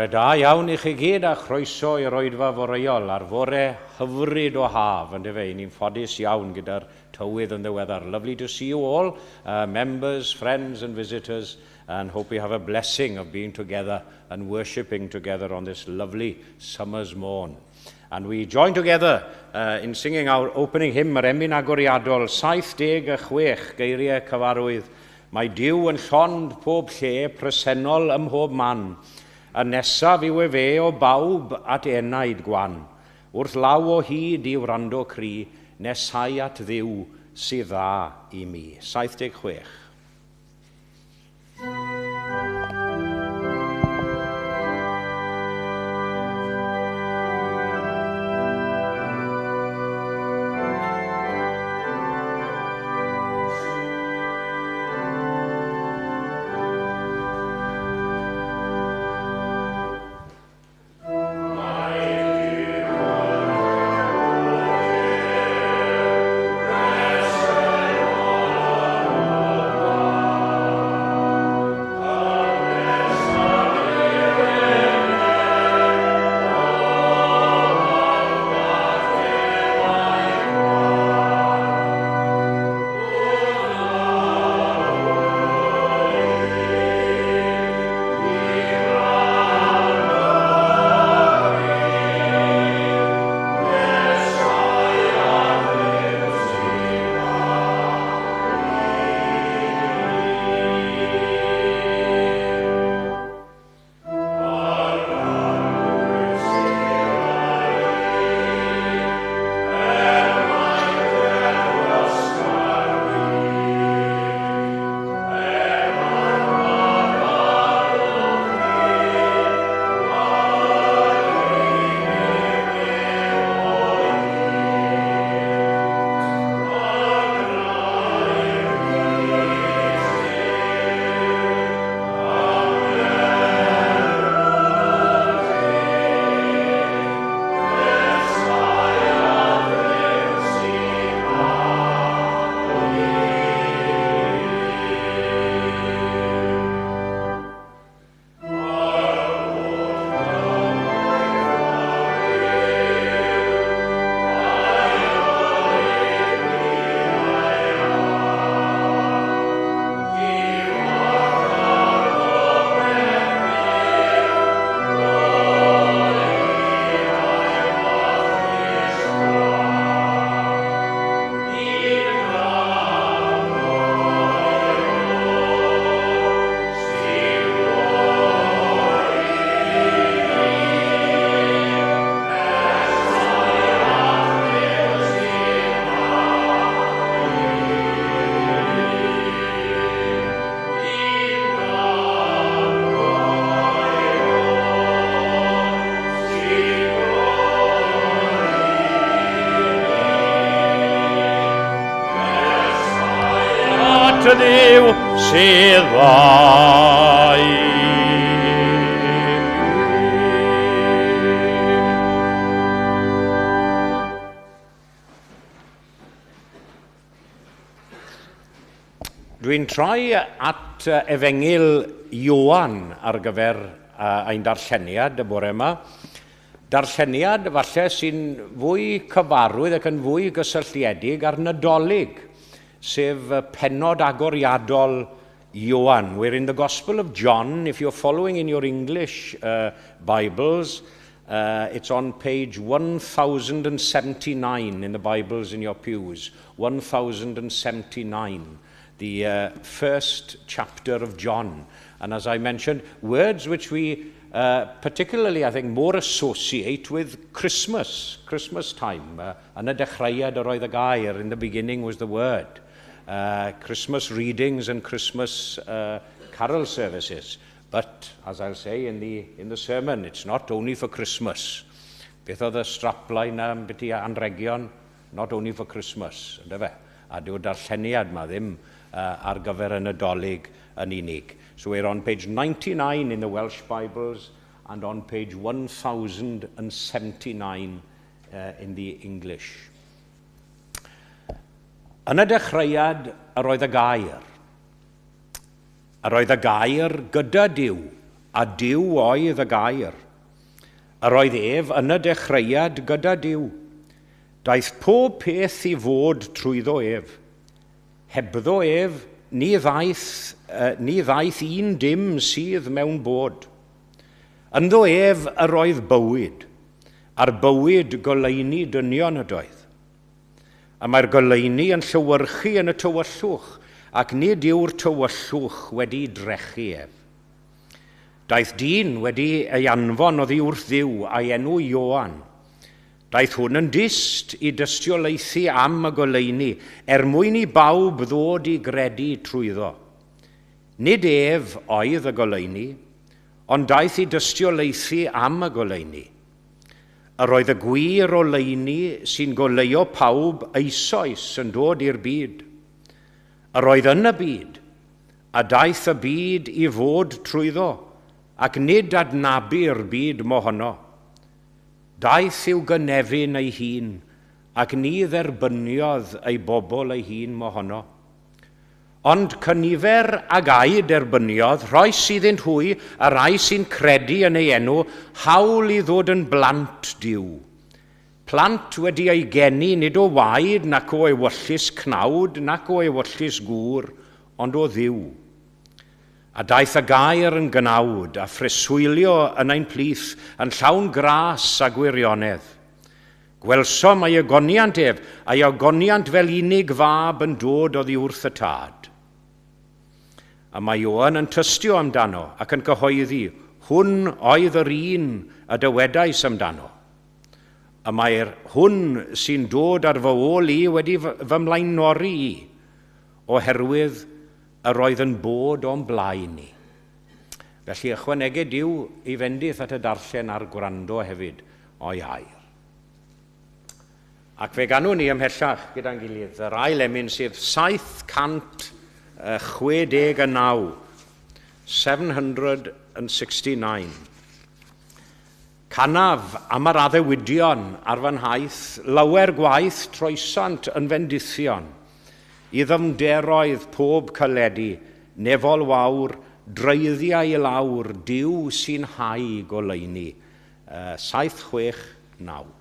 Bore da iawn I chi gyd a chroeso i'r oedfa foreol ar fore hyfryd o haf, yn fe, ni'n ffodus iawn gyda'r tywydd yn ddiweddar. Lovely to see you all, members, friends and visitors, and hope we have a blessing of being together and worshipping together on this lovely summer's morn. And we join together in singing our opening hymn, yr emyn agoriadol, 76 geiriau cyfarwydd. Mae Duw yn llond pob lle presennol ym mhob man, a nesaf yw fe o bawb at enaid gwan. Wrth law o hyd I wrando cri, nesau at ddiw sydd dda I mi. 76. Ddiw sydd dda I Dwi'n troi at Efengil Ioan ar gyfer ein darlleniad y bore yma. Darlleniad falle sy'n fwy cyfarwydd ac yn fwy gysylltiedig ar Nadolig, sef pennod agoriadol Ioan. We're in the Gospel of John. If you're following in your English Bibles, it's on page 1079 in the Bibles in your pews. 1079, the first chapter of John. And as I mentioned, words which we particularly, I think, more associate with Christmas time. Yn y dechreuad yr oedd y gair, in the beginning was the word. Christmas readings and Christmas carol services. But, as I'll say in the sermon, it's not only for Christmas. Beth oedd y strapline am byti anregion? Not only for Christmas. A dyw'r darlleniad ma ddim ar gyfer y Nadolig yn unig. So we're on page 99 in the Welsh Bibles and on page 1079 in the English. Yn y dechreuad, yr oedd y gair. Yr oedd y gair gyda Duw, a Duw oedd y gair. Yr oedd ef yn y dechreuad gyda Duw. Daeth pob peth i fod trwyddo ef. Hebddo ef, ni ddaeth un dim sydd mewn bod. Ynddo ef yr oedd bywyd, a'r bywyd goleuni dynion ydoedd. A mae'r goleuni yn llywyrchu yn y tywyllwch, ac nid yw'r tywyllwch wedi drechu ef. Daeth dyn wedi ei anfon oddi wrth Dduw a'i enw Ioan. Daeth hwn yn dyst i dystiolaethu am y goleuni, mwyn i bawb ddod i gredu trwyddo. Nid ef oedd y goleuni, ond daeth i dystiolaethu am y goleuni. Yr oedd y gwir oleuni sy'n goleuo pawb eisoes yn dod i'r byd. Yr oedd yn y byd, a daeth y byd i fod trwyddo, ac nid adnabu'r byd mohono. Daeth i'w gynefin ei hun, ac ni dderbyniodd ei bobl ei hun mohono. Ond cynifer ag ai derbyniodd, rhoi sydd yn hwy, a rai sy'n credu yn ei enw, hawl i ddod yn blant Duw. Plant wedi ei geni nid o waed nac o ewyllus cnawd, nac o ewyllus gŵr, ond o Dduw. A daeth y gair yn gynawd a phreswylio yn ein plith yn llawn gras a gwirionedd. Gwelsom ei agoniant ef, ei agoniant fel unig fab yn dod oddi wrth y tad. A mae Ioan yn tystio amdano ac yn cyhoeddi, hwn oedd yr un y dywedais amdano. A mae'r hwn sy'n dod ar fy ôl i wedi fy mlaenori i, oherwydd yr oedd yn bod o'n blaen ni. Felly ychwanegu Duw i fendith at y darllen a'r gwrando hefyd o'i air. Ac fe ganwn ni ymhellach gyda'n gilydd yr ail emyn sydd 769, 769. Canaf am yr addewidion ar fy nhaith, lawer gwaith troesant yn fendithion, i ddymderoedd pob cyledi, nefol wawr, dreiddiau i lawr, Duw sy'n hau goleuni. 769.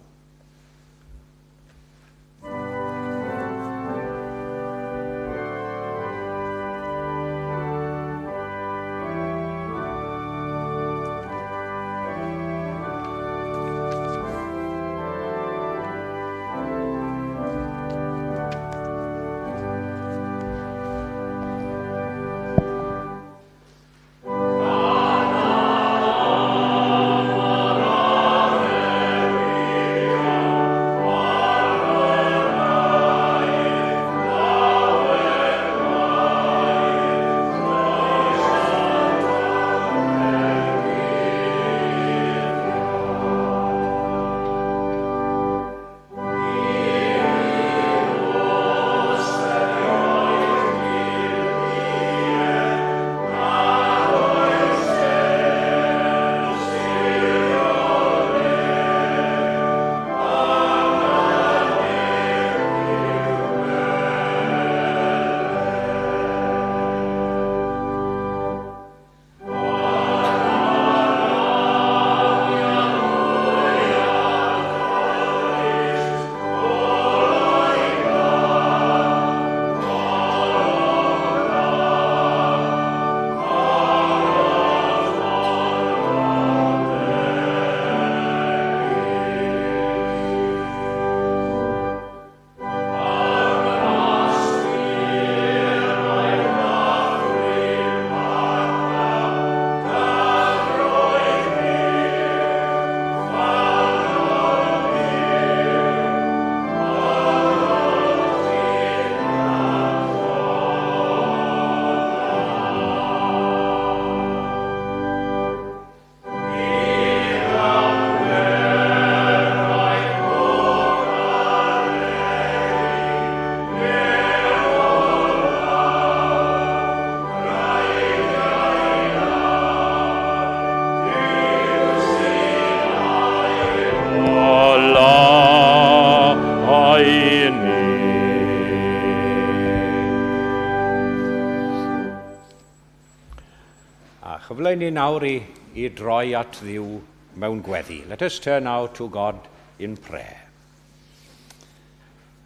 Cyfle ni nawr i droi at Dduw mewn gweddi. Let us turn now to God in prayer.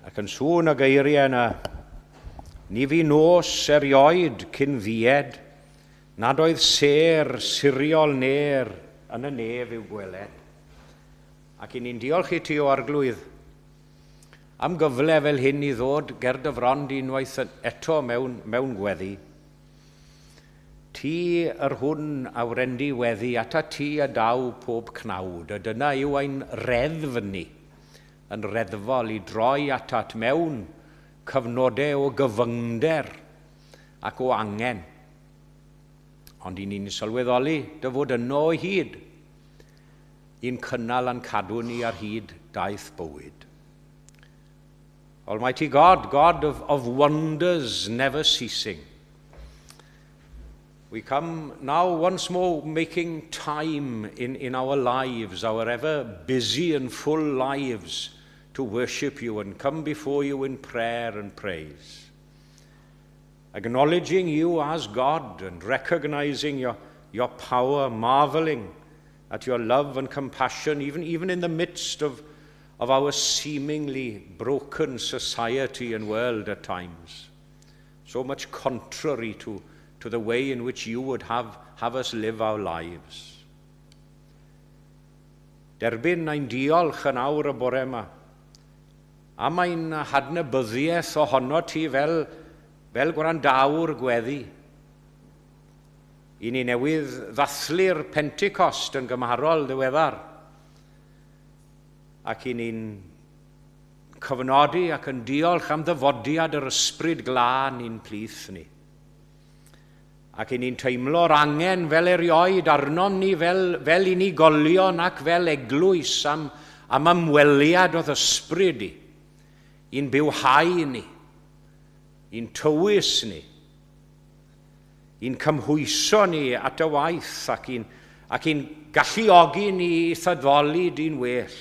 Ac yn sŵn y geiriau yna, ni fi nos erioed cyn fied, nad oedd ser siriol ner yn y nef i'w gweled. Ac i ni'n diolch i ti o arglwydd am gyfle fel hyn i ddod ger dy frond unwaith eto mewn gweddi. Ti yr hwn a wrendi weddi, ata ti a daw pob cnawd, a dyna yw ein reddf ni, yn reddfol i droi atat mewn cyfnodau o gyfyngder ac o angen. Ond i ni'n sylweddoli dy fod yno o hyd, i'n cynnal a'n cadw ni ar hyd daeth bywyd. Almighty God, God of wonders never ceasing, we come now once more making time in our lives, our ever busy and full lives, to worship you and come before you in prayer and praise. Acknowledging you as God and recognizing your power, marveling at your love and compassion, even in the midst of our seemingly broken society and world at times. So much contrary to the way in which you would have us live our lives. Derbyn ein diolch yn awr y bore yma, am ein hadnabyddiaeth ohono ti fel gwrandawr gweddi. I ni newydd ddathlu'r Pentecost yn gymharol ddiweddar, ac i ni'n cyfnodi ac yn diolch am ddyfodiad yr ysbryd glân i'n plith ni. Ac i ni'n teimlo'r angen fel erioed arnom ni fel unigolion ac fel eglwys am ymweliad o ddysbryd i, i'n bywhau ni, i'n tywys ni, i'n cymhwyso ni at y waith ac i'n galluogi ni i thaddoli di'n well.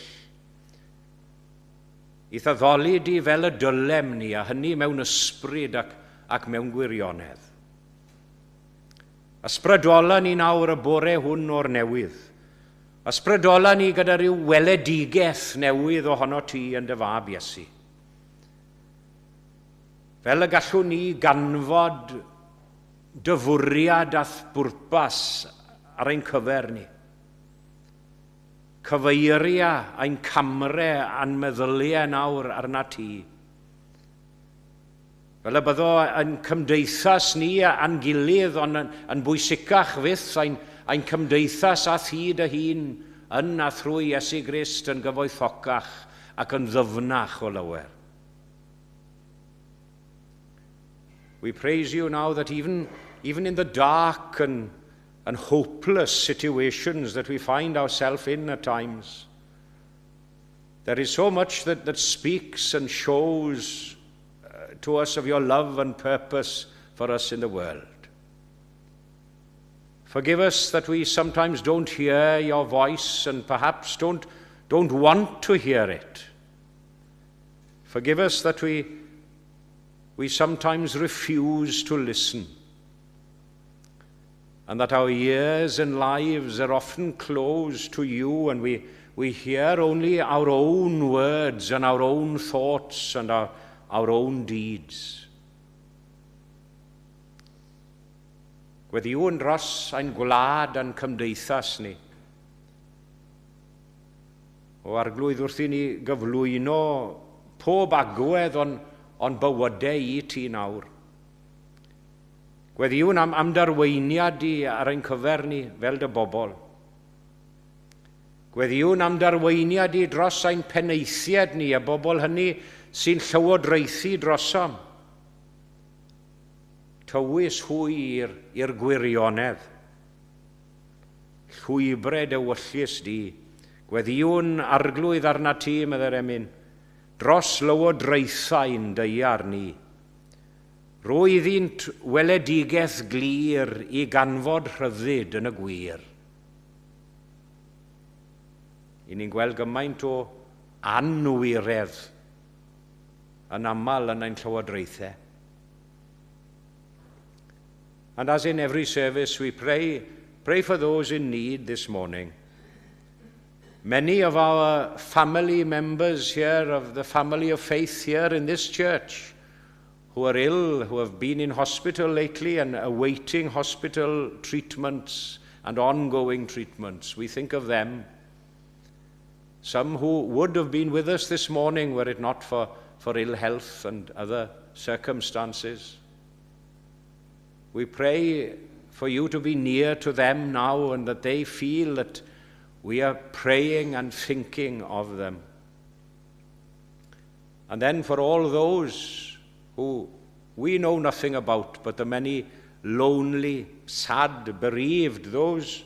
I thaddoli di fel y dylem ni, a hynny mewn ysbryd ac mewn gwirionedd. Ysbrydola ni nawr y bore hwn o'r newydd. Ysbrydola ni gyda rhyw weledigaeth newydd ohono ti yn dy fab Iesu. Fel y gallwn ni ganfod dyfwriad a bwrpas ar ein cyfer ni. Cyfeiria ein camre a'n meddyliau nawr arna ti. Fel y byddo yn cymdeithas ni a'n gilydd, ond yn bwysicach fyth ein cymdeithas a thyd y hun yn a thrwy Iesu Grist yn gyfoethocach ac yn ddyfnach o lawer. We praise you now that even in the dark and hopeless situations that we find ourselves in at times, there is so much that speaks and shows to us of your love and purpose for us in the world. Forgive us that we sometimes don't hear your voice and perhaps don't want to hear it. Forgive us that we sometimes refuse to listen, and that our ears and lives are often closed to you, and we hear only our own words and our own thoughts and our own deeds. Gweddi yw yn dros ein gwlad a'n cymdeithas ni. O arglwydd wrth i ni gyflwyno pob agwedd o'n bywydau i ti nawr. Gweddi yw'n am darweiniad i ar ein cyfer ni fel dy bobl. Gweddi yw'n am darweiniad i dros ein peneithiad ni, a bobl hynny sy'n llywodraethu drosom. Tywys hwy i'r gwirionedd. Llwybred ewyllus di. Gweddi yw'n arglwydd arna ti, meddyr emyn, dros lywodraethau'n deiar ni. Roedd iddynt weledigaeth glir i ganfod rhyddid yn y gwir. I ni'n gweld gymaint o anwiredd yn aml yn ein llywodraethau. And as in every service we pray for those in need this morning. many of our family members here, of the family of faith here in this church, who are ill, who have been in hospital lately and awaiting hospital treatments and ongoing treatments. We think of them. Some who would have been with us this morning were it not for ill health and other circumstances. We pray for you to be near to them now and that they feel that we are praying and thinking of them. And then for all those who we know nothing about, but the many lonely, sad, bereaved, those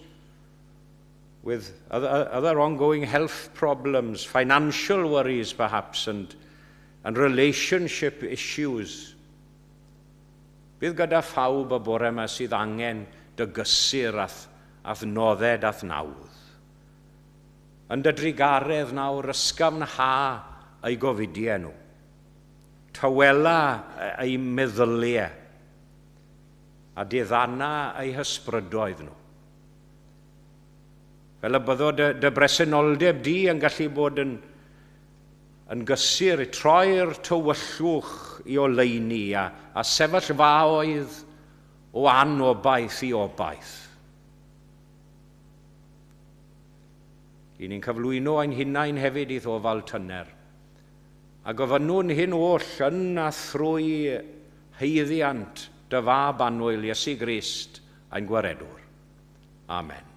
with other ongoing health problems, financial worries perhaps, and relationship issues. Bydd gyda phawb y bore yma sydd angen dy gysur ath nodded ath nawdd. Yn dy drigaredd nawr ysgafnha ei gofidiau nhw. Tawela ei meddyliau a diddana ei hysbrydoedd nhw. Fel y byddo dy bresenoldeb di yn gallu bod yn gysur i troi'r tywyllwch i oleuni a sefyllfaoedd o anobaith i obaith. I ni'n cyflwyno ein hunain hefyd i ddofal tyner, a gofynnwn hyn oll yn a thrwy heiddiant dy fab annwyl Iesu Grist ein gwaredwr. Amen.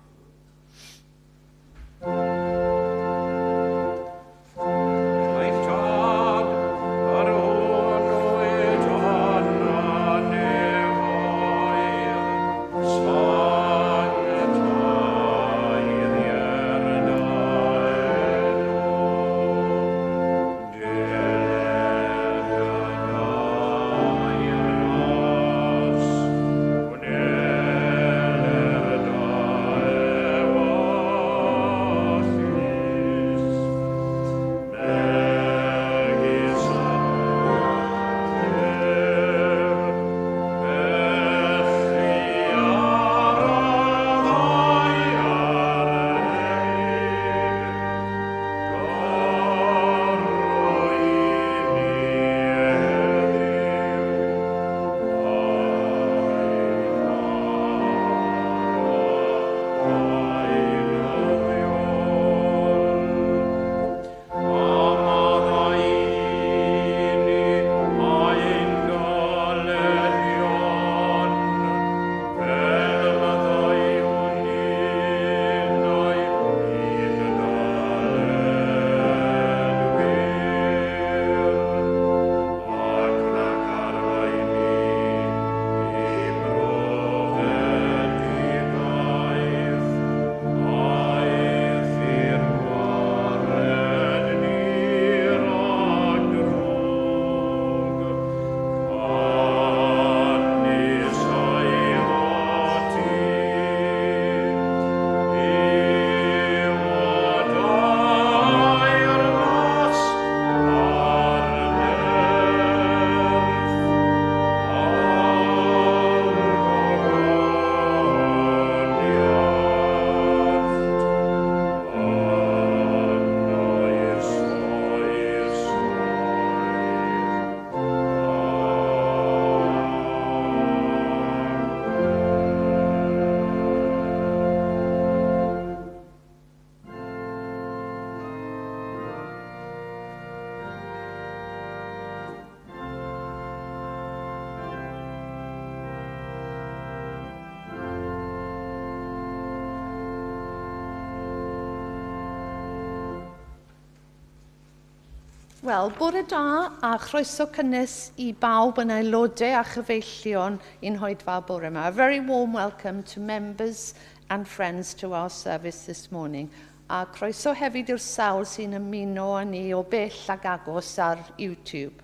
Wel, bore da a chroeso cynnes I bawb yn aelodau a chyfeillion i'n hoedfa bore yma. A very warm welcome to members and friends to our service this morning. A croeso hefyd i'r sawl sy'n ymuno â ni o bell ag agos ar YouTube.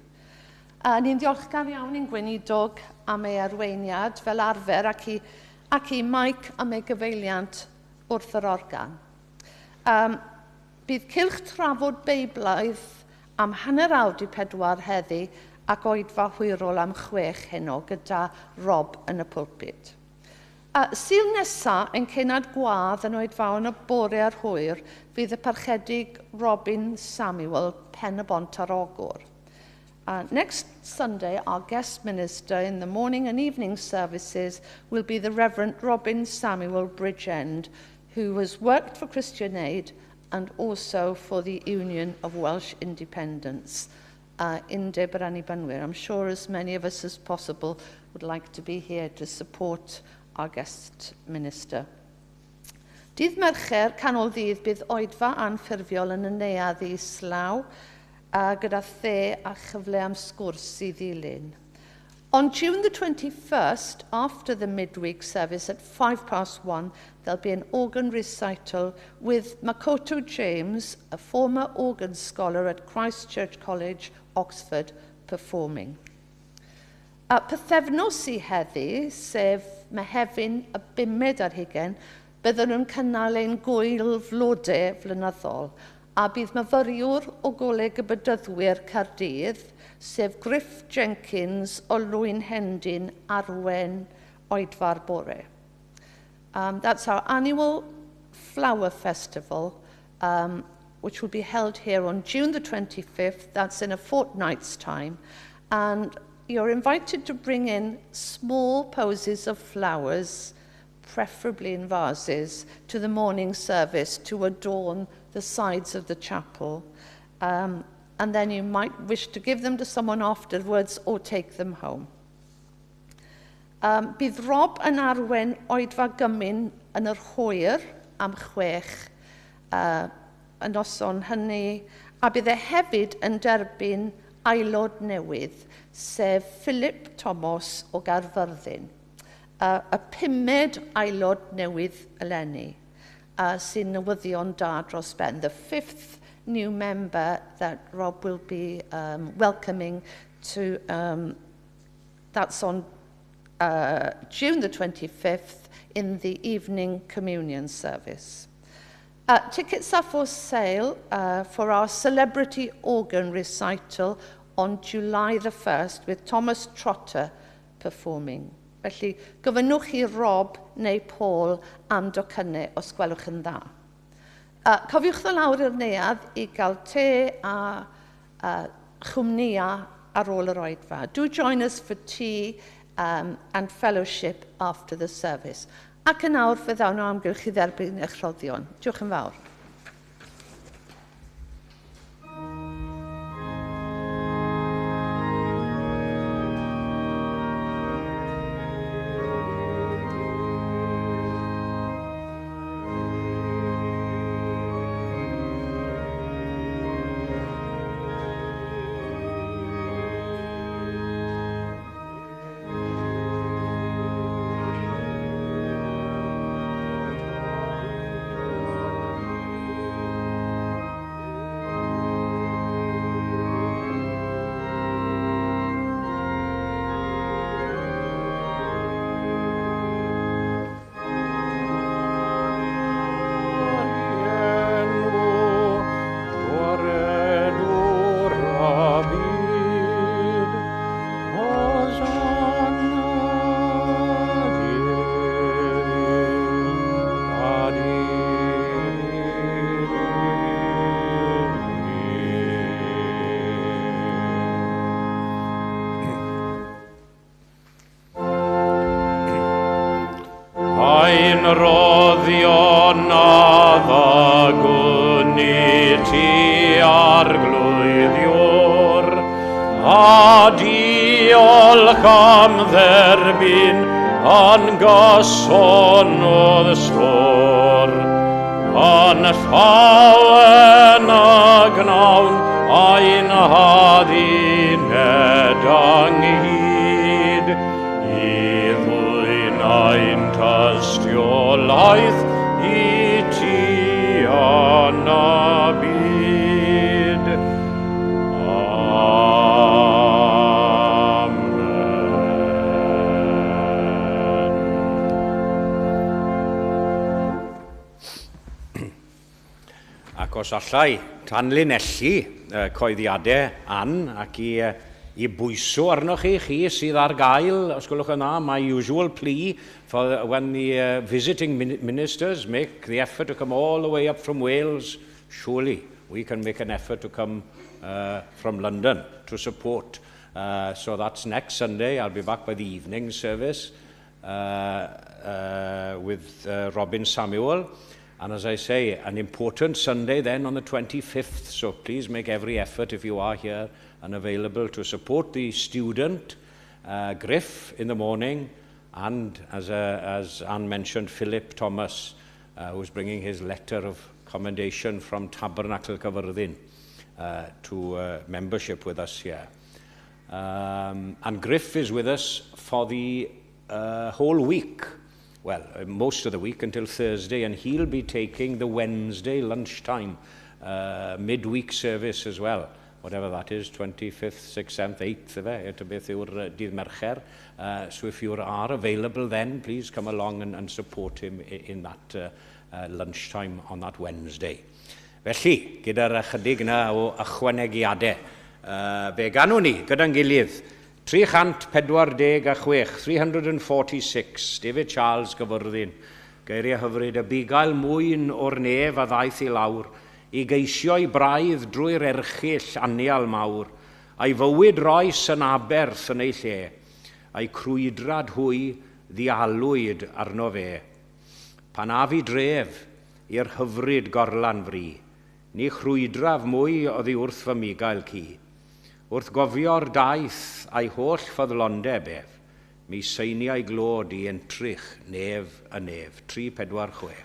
Ni'n ddiolchgar iawn i'n gweinidog am ei arweiniad fel arfer ac I maic am ei gyfeiliant wrth yr organ. Bydd cylch trafod Beiblaidd am hanner awr I 4 heddi ac oedfa hwyrol am 6 heno gyda Rob yn y pwlpid. Sil nesa yn cenad gwadd yn oed fawn y bore ar hwyr fydd y parchedig Robin Samuel pen y bont ar ogwr. Next Sunday, our guest minister in the morning and evening services will be the Reverend Robin Samuel Bridgend, who has worked for Christian Aid and also for the Union of Welsh Independence. Undeb yr Annibanwyr. I'm sure as many of us as possible would like to be here to support our guest minister. Dydd Mercher, canol ddydd, bydd oedfa anffurfiol yn y neuadd Islaw gyda the a chyfle am sgwrs i ddilyn. On June the 21st, after the midweek service at 1:05, there'll be an organ recital with Makoto James, a former organ scholar at Christ Church College, Oxford, performing. Pythefnos i heddi, sef Mehefin y 5 ar hugen, bydden nhw'n cynnal ein gwyl flodau flynyddol, a bydd myfyriwr o goleg y bydyddwyr Caerdydd, sef Griff Jenkins o Lwyn Hendyn Arwen Oedfa'r Bore. That's our annual Flower Festival, which will be held here on June the 25th. That's in a fortnight's time. And you're invited to bring in small posies of flowers, preferably in vases, to the morning service to adorn the sides of the chapel. And then you might wish to give them to someone afterwards or take them home. Bydd Rob yn arwen oedfa gymyn yn yr hwyr am 6 y noson hynny, a bydd e hefyd yn derbyn aelod newydd, sef Philip Thomas o Gaerfyrddin, y 5ed aelod newydd eleni, sy'n newyddion da dros ben. The 5th new member that Rob will be welcoming to, that's on June the 25th in the evening communion service. Tickets are for sale for our celebrity organ recital on July the 1st with Thomas Trotter performing. Felly, gofynnwch i Rob neu Paul am docynnau os gwelwch yn dda. Cofiwch ddod lawr i'r neuadd i gael te a chwmnia ar ôl yr oedfa. Do join us for tea and fellowship after the service. Ac yn awr fe ddawn o amgylch i dderbyn eich rhoddion. Diolch yn fawr. Roddion a ddagwn i ti arglwyddiwr, a diolch am dderbyn yn gosonydd stor, yn llawen a gnawn a'n haddin edanghyd, i ddwy'n ein tystiolaeth i ti yn y byd. Ac os allai tanlinelli coeddiadau Ann ac i I bwyso arnoch chi sydd ar gael, os gwelwch yn dda, my usual plea for when the visiting ministers make the effort to come all the way up from Wales, surely we can make an effort to come from London to support. So that's next Sunday. I'll be back by the evening service with Robin Samuel. And as I say, an important Sunday then on the 25th. So please make every effort if you are here and available to support the student, Griff, in the morning. And as Anne mentioned, Philip Thomas, who's bringing his letter of commendation from Tabernacle Cyfyrddin to membership with us here. And Griff is with us for the whole week. Well, most of the week until Thursday, and he'll be taking the Wednesday lunchtime midweek service as well, whatever that is, 25th, 6th, 7th, 8th, eto beth yw'r dydd Mercher. So if you are available then, please come along and support him in that lunchtime on that Wednesday. Felly, gyda'r ychydig yna o ychwanegiadau, fe ganwn ni gyda'n gilydd 346, 346, David Charles Gyfyrddin, geiriau hyfryd, y bugail mwyn o'r nef a ddaeth I lawr, I geisio I braidd drwy'r erchyll anial mawr, a'i fywyd roes yn aberth yn ei lle, a'i crwydrad hwy ddialwyd arno fe. Pan a fi dref i'r hyfryd gorlan fri, ni chrwydraf mwy oddi wrth fy migael ci. Wrth gofio'r daith a'i holl ffyddlondeb ef, mi seiniau glod I entrych nef a nef. 346.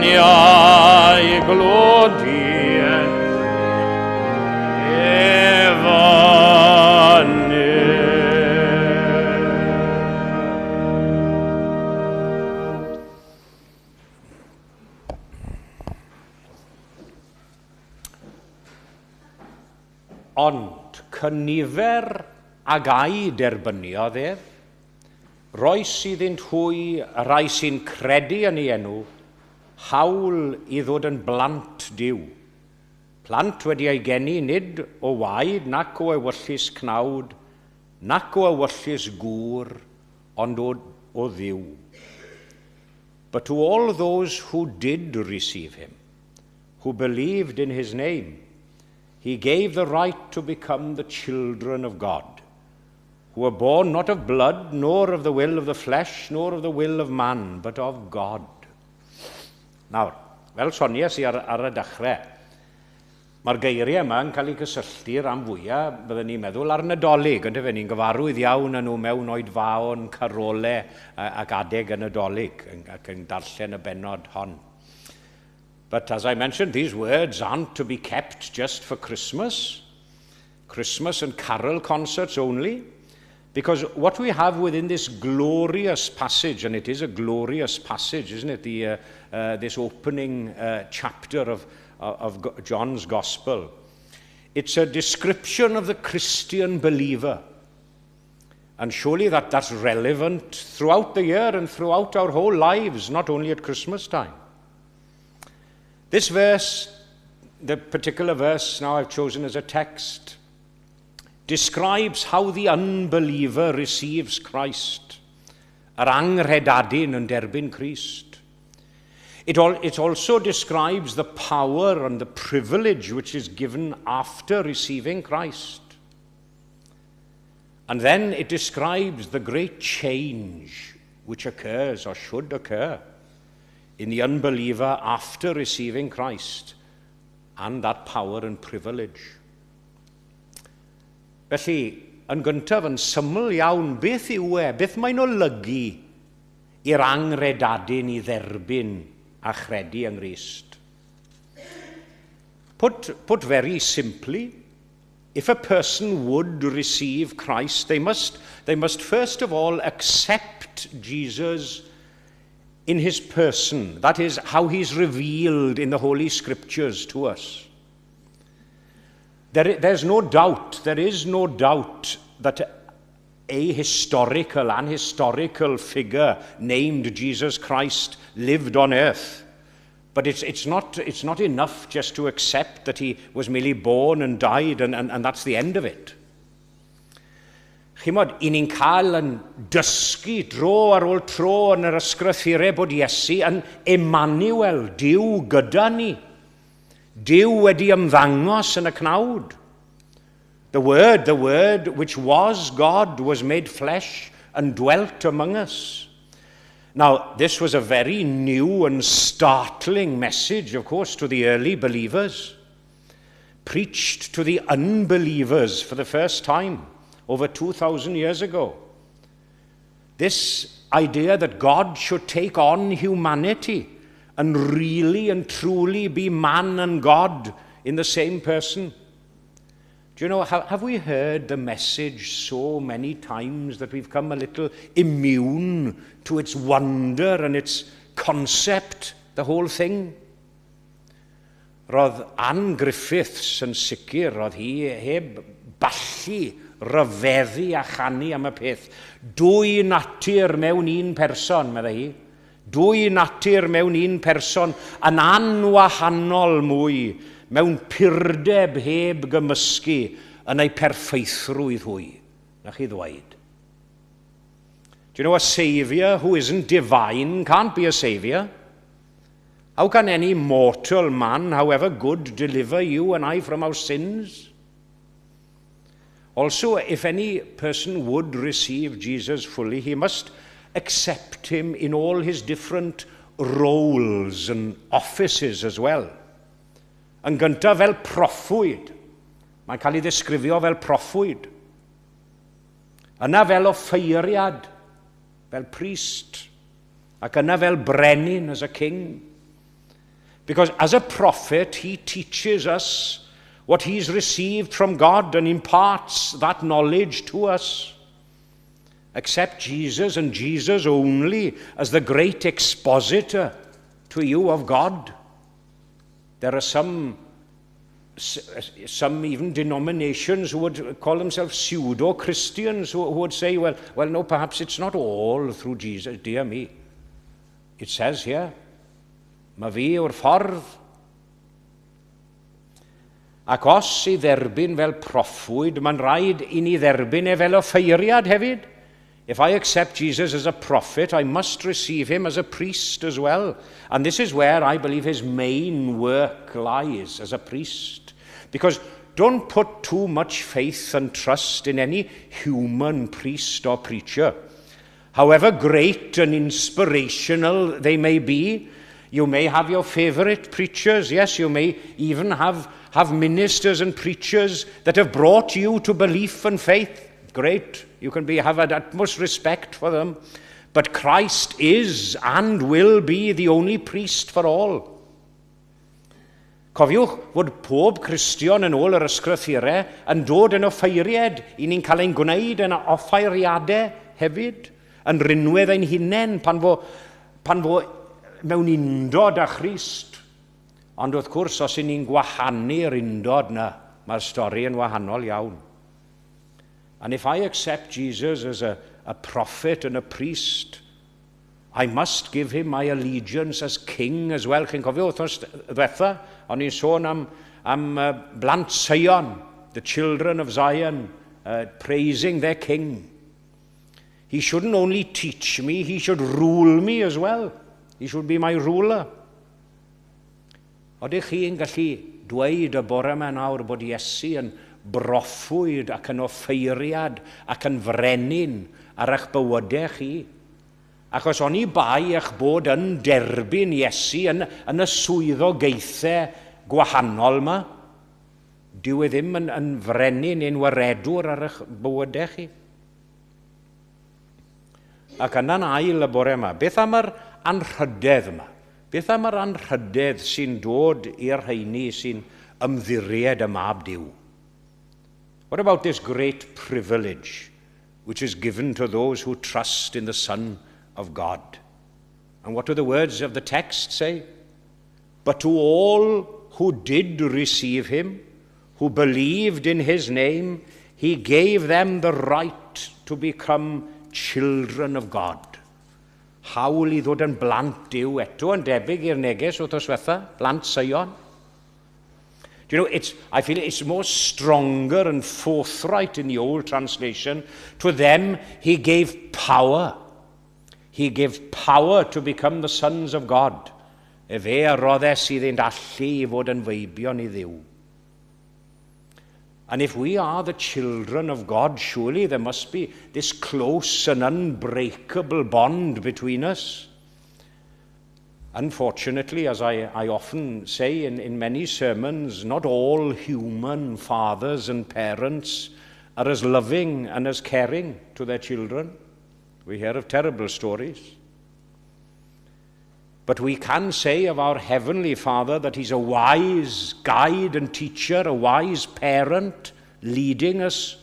iau glodi Ond cynifer ag ai derbyniodd ef, roes iddynt hwy y rai sy'n credu yn ei enw, hawl i ddod yn blant Duw. Plant wedi ei geni nid o waed nac o ewyllus cnawd, nac o ewyllus gŵr, ond o Dduw. But to all those who did receive him, who believed in his name, he gave the right to become the children of God, who were born not of blood, nor of the will of the flesh, nor of the will of man, but of God. Nawr, fel sonies i ar y dechrau, mae'r geiriau yma yn cael eu cysylltu ran fwyaf, byddwn ni'n meddwl ar Nadolig, ond fe ni'n gyfarwydd iawn yn nhw mewn oedfaon, carolau ac adeg yn Nadolig, ac yn darllen y benod hon. But as I mentioned, these words aren't to be kept just for Christmas and carol concerts only, because what we have within this glorious passage, and it is a glorious passage, isn't it, this opening chapter of John's Gospel, it's a description of the Christian believer. And surely that's relevant throughout the year and throughout our whole lives, not only at Christmas time. This verse, the particular verse now I've chosen as a text, describes how the unbeliever receives Christ, yr angredadyn yn derbyn Christ. It also describes the power and the privilege which is given after receiving Christ. And then it describes the great change which occurs or should occur in the unbeliever after receiving Christ and that power and privilege. Felly, yn gyntaf, yn syml iawn, beth yw beth mae'n olygu i'r angredadyn i dderbyn a chredu yng Nghrist? Put very simply, if a person would receive Christ, they must first of all accept Jesus in his person. That is how he's revealed in the Holy Scriptures to us. There is no doubt that a historical figure named Jesus Christ lived on earth. But it's not enough just to accept that he was merely born and died and that's the end of it. Chimod, i ni'n cael yn dysgu dro ar ôl tro yn yr ysgrythurau bod Iesu yn Emmanuel, Duw gyda ni. Duw wedi ymddangos yn y cnawd. The word which was God was made flesh and dwelt among us. Now, this was a very new and startling message, of course, to the early believers, preached to the unbelievers for the first time over 2,000 years ago. This idea that God should take on humanity and really and truly be man and God in the same person. Do you know, have we heard the message so many times that we've come a little immune to its wonder and its concept, the whole thing? Roedd Anne Griffiths yn sicr, roedd hi heb ballu ryfeddu a chanu am y peth. Dwy natur mewn un person, meddai hi. Dwy natur mewn un person yn anwahanol mwy, mewn pirdeb heb gymysgu yn ei perffeithrwydd hwy. Na chi ddweud. Do you know a saviour who isn't divine can't be a saviour? How can any mortal man, however good, deliver you and I from our sins? Also, if any person would receive Jesus fully, he must accept him in all his different roles and offices as well. Yn gyntaf fel proffwyd. Mae'n cael ei ddisgrifio fel proffwyd. Yna fel offeiriad, fel priest. Ac yna fel brenin as a king. Because as a prophet, he teaches us what he's received from God and imparts that knowledge to us. Accept Jesus and Jesus only as the great expositor to you of God. There are some even denominations who would call themselves pseudo-Christians who would say, well, no, perhaps it's not all through Jesus. Dear me. It says here, ma fi yw'r ffordd. Ac os I dderbyn fel proffwyd, mae'n rhaid I ni dderbyn fel offeiriad hefyd. If I accept Jesus as a prophet, I must receive him as a priest as well. And this is where I believe his main work lies, as a priest. Because don't put too much faith and trust in any human priest or preacher. However great and inspirational they may be, you may have your favorite preachers. Yes, you may even have ministers and preachers that have brought you to belief and faith. Great. You can have utmost respect for them. But Christ is and will be the only priest for all. Cofiwch fod pob Cristion yn ôl yr ysgrythurau yn dod yn offeiriad I ni'n cael ein gwneud yn offeiriadau hefyd, yn rinwedd ein hunain pan fo mewn undod â Christ. Ond wrth gwrs, os ni'n gwahanu'r undod na, mae'r stori yn wahanol iawn. And if I accept Jesus as a prophet and a priest, I must give him my allegiance as king as well. Chi'n cofio wrthnos ddiwetha, o'n i'n sôn am blant Sion, the children of Zion, praising their king. He shouldn't only teach me, he should rule me as well. He should be my ruler. Odych chi yn gallu dweud y bore yma nawr bod Iesu yn broffwyd ac yn offeiriad ac yn frenin ar eich bywydau chi? Achos o'n I bai eich bod yn derbyn Iesu yn y swyddogaethau gwahanol yma, dyw e ddim yn frenin ein waredwr ar eich bywydau chi. Ac yna'n ail y bore yma, beth am yr anrhydedd yma? Beth am yr anrhydedd sy'n dod i'r rheini sy'n ymddiried y mab Duw? What about this great privilege which is given to those who trust in the Son of God? And what do the words of the text say? But to all who did receive him, who believed in his name, he gave them the right to become children of God. Hawl I ddod yn blant Duw eto yn debyg i'r neges wrth oswetha, blant Sion. Do you know, I feel it's more stronger and forthright in the old translation. To them he gave power. He gave power to become the sons of God. E fe a rodde sydd yn dallu I fod yn feibion I Dduw. And if we are the children of God, surely there must be this close and unbreakable bond between us. Unfortunately, as I often say in many sermons, not all human fathers and parents are as loving and as caring to their children. We hear of terrible stories. But we can say of our Heavenly Father that he's a wise guide and teacher, a wise parent, leading us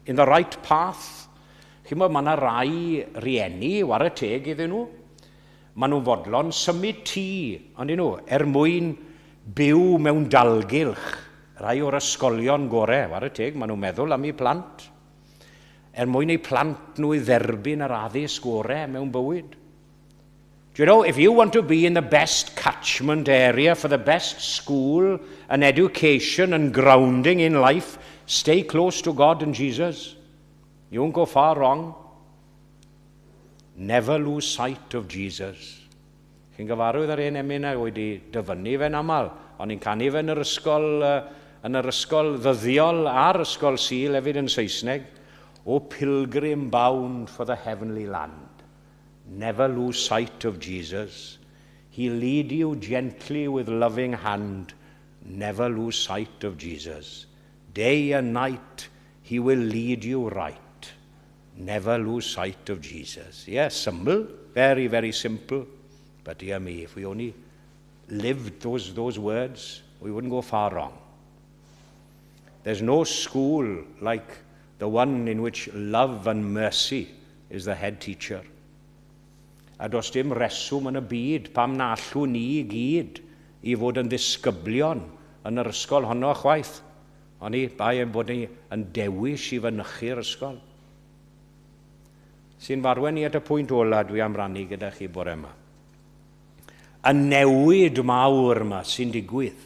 in the right path. Mae yna rai rieni, war y teg iddyn nhw. Maen nhw'n fodlon symud tŷ, ond mwyn byw mewn dalgylch. Rai o'r ysgolion gorau, war y teg, maen nhw'n meddwl am eu plant. Mwyn eu plant nhw I dderbyn yr addysg gorau mewn bywyd. Do you know, if you want to be in the best catchment area for the best school and education and grounding in life, stay close to God and Jesus. You won't go far wrong. Never lose sight of Jesus. Chi'n gyfarwydd ar un emyn wedi dyfynnu fe'n aml, ond ni'n canu fe yn yr ysgol ddyddiol a'r ysgol Sul hefyd yn Saesneg. O pilgrim bound for the heavenly land. Never lose sight of Jesus. He'll lead you gently with loving hand. Never lose sight of Jesus. Day and night, he will lead you right. Never lose sight of Jesus. Yes, simple, very, very simple. But dear me, if we only lived those words, we wouldn't go far wrong. There's no school like the one in which love and mercy is the head teacher. A does dim reswm yn y byd pam na allwn ni I gyd I fod yn ddisgyblion yn yr ysgol honno chwaith. Ond ni, bai yn bod ni yn dewis I fynychu'r ysgol. Sy'n farwen ni at y pwynt ola dwi am rannu gyda chi bore yma. Y newid mawr yma sy'n digwydd.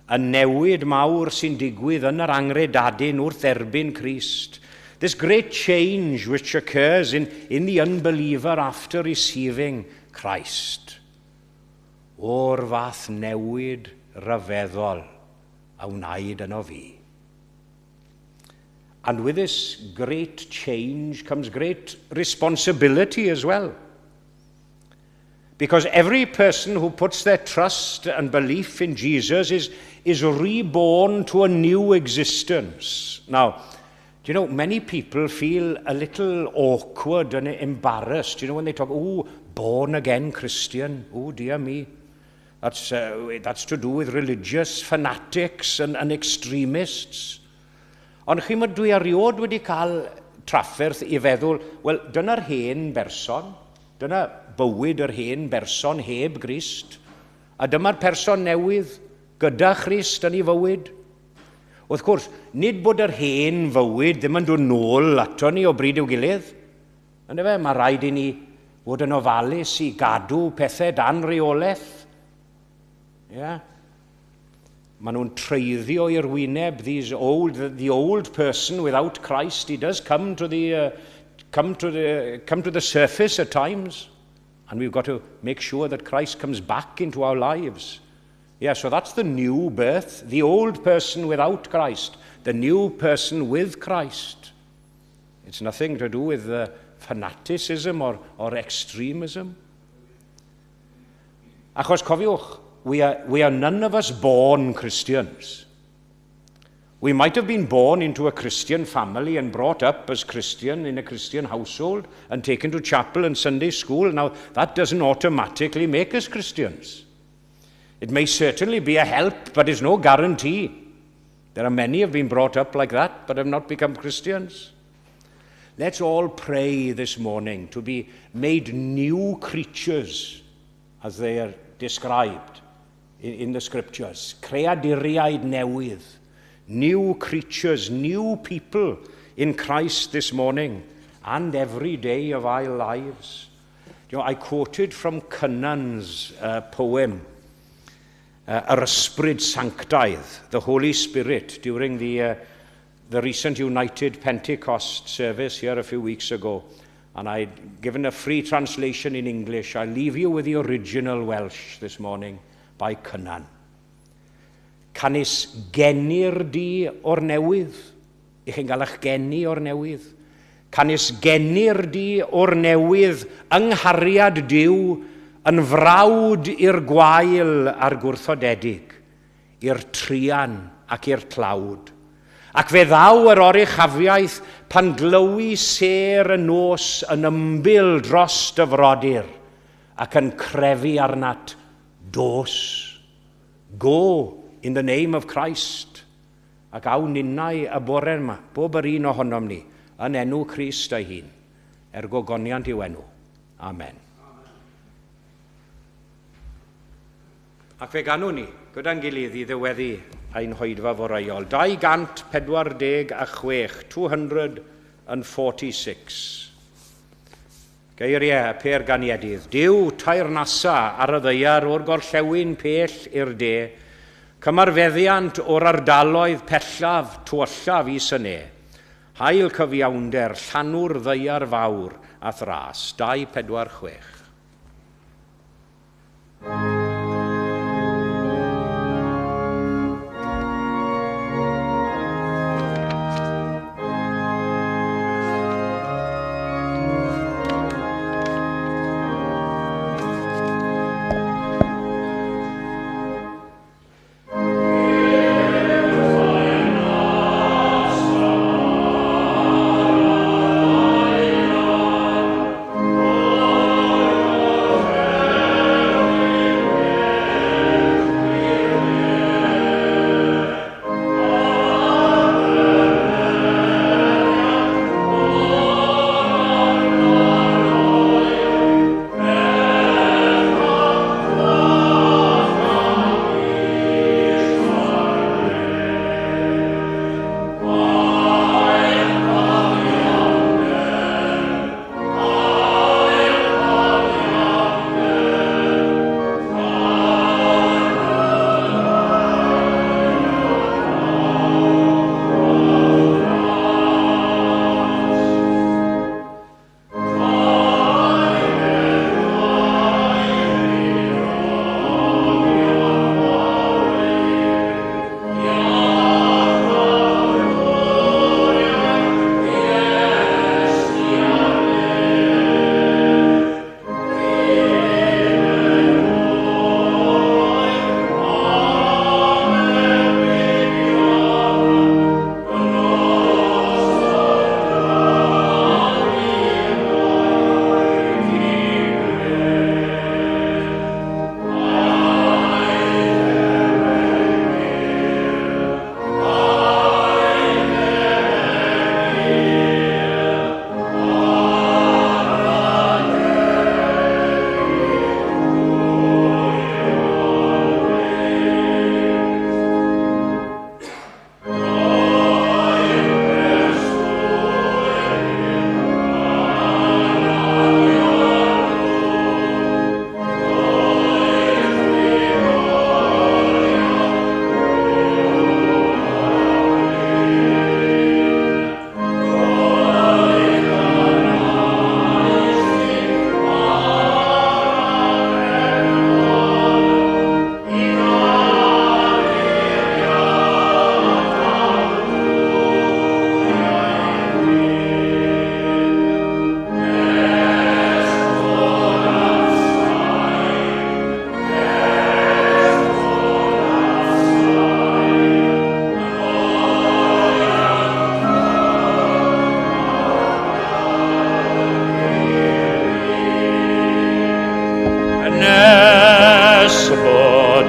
Y newid mawr sy'n digwydd yn yr angredadyn wrth erbyn Crist. This great change which occurs in the unbeliever after receiving Christ. O'r fath newid ryfeddol a wnaed yno fi. And with this great change comes great responsibility as well. Because every person who puts their trust and belief in Jesus is reborn to a new existence. Now, do you know, many people feel a little awkward and embarrassed, when they talk, born again Christian, dear me. That's to do with religious fanatics and extremists. Ond chi mae dwi eriod wedi cael trafferth I feddwl, wel, dyna'r hen berson, dyna bywyd yr hen berson heb Grist, a dyma'r person newydd gyda Christ yn ei fywyd. Wrth gwrs, nid bod yr hen fywyd ddim yn dod nôl ato ni o bryd i'w gilydd. Ynddo fe, mae rhaid I ni fod yn ofalus I gadw pethau dan reolaeth. Maen nhw'n treiddio i'r wyneb, the old person without Christ, he does come to the surface at times. And we've got to make sure that Christ comes back into our lives. So that's the new birth, the old person without Christ, the new person with Christ. It's nothing to do with fanaticism or extremism. Achos cofiwch, we are none of us born Christians. We might have been born into a Christian family and brought up as Christian in a Christian household and taken to chapel and Sunday school. Now, that doesn't automatically make us Christians. It may certainly be a help, but it's no guarantee. There are many who have been brought up like that, but have not become Christians. Let's all pray this morning to be made new creatures, as they are described in the scriptures. Creaduriaid newydd. New creatures, new people in Christ this morning and every day of our lives. I quoted from Cynan's poem, Yr Ysbryd Sanctaidd, the Holy Spirit, during the recent United Pentecost service here a few weeks ago. And I'd given a free translation in English. I leave you with the original Welsh this morning by Cynan. Canis genir di o'r newydd. I chi'n gael eich geni o'r newydd. Canis genir di o'r newydd ynghariad Duw yn frawd i'r gwael a'r gwrthodedig, i'r trian ac i'r tlawd. Ac fe ddaw yr oruchafiaeth pan glywi ser y nos yn ymbil dros dyfrodir ac yn crefu arnat dos. Go in the name of Christ. Ac awn ninnau y bore yma, bob yr un ohonom ni, yn enw Crist ei hun, gogoniant i'w enw. Amen. Ac fe ganwn ni, gyda'n gilydd I ddiweddu ein hoedfa foreuol. 246, 246. Geiriau y per ganiadydd. Dyw tair nasa ar y ddeiar o'r gorllewin pell i'r de, cymarfeddiant o'r ardaloedd pellaf tywallaf I syne. Hael cyfiawnder, llanw'r ddeiar fawr a thras. 246. Oh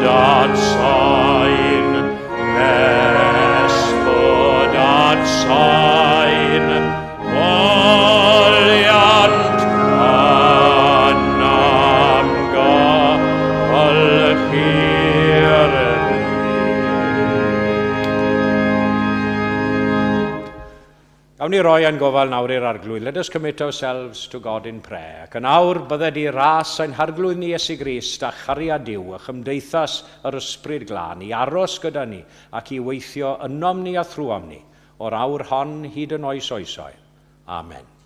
at sain, esbod at sain, oliant anam gol hir. Gawn ni roi yn gofal nawr i'r arglwydd. Let us commit ourselves to God in prayer. Ac yn awr bydde di ras ein harglwydd ni Iesu Grist a chariad Duw a chymdeithas yr ysbryd glân i aros gyda ni ac i weithio ynom ni a thrwom ni o'r awr hon hyd yn oes oesoedd. Amen.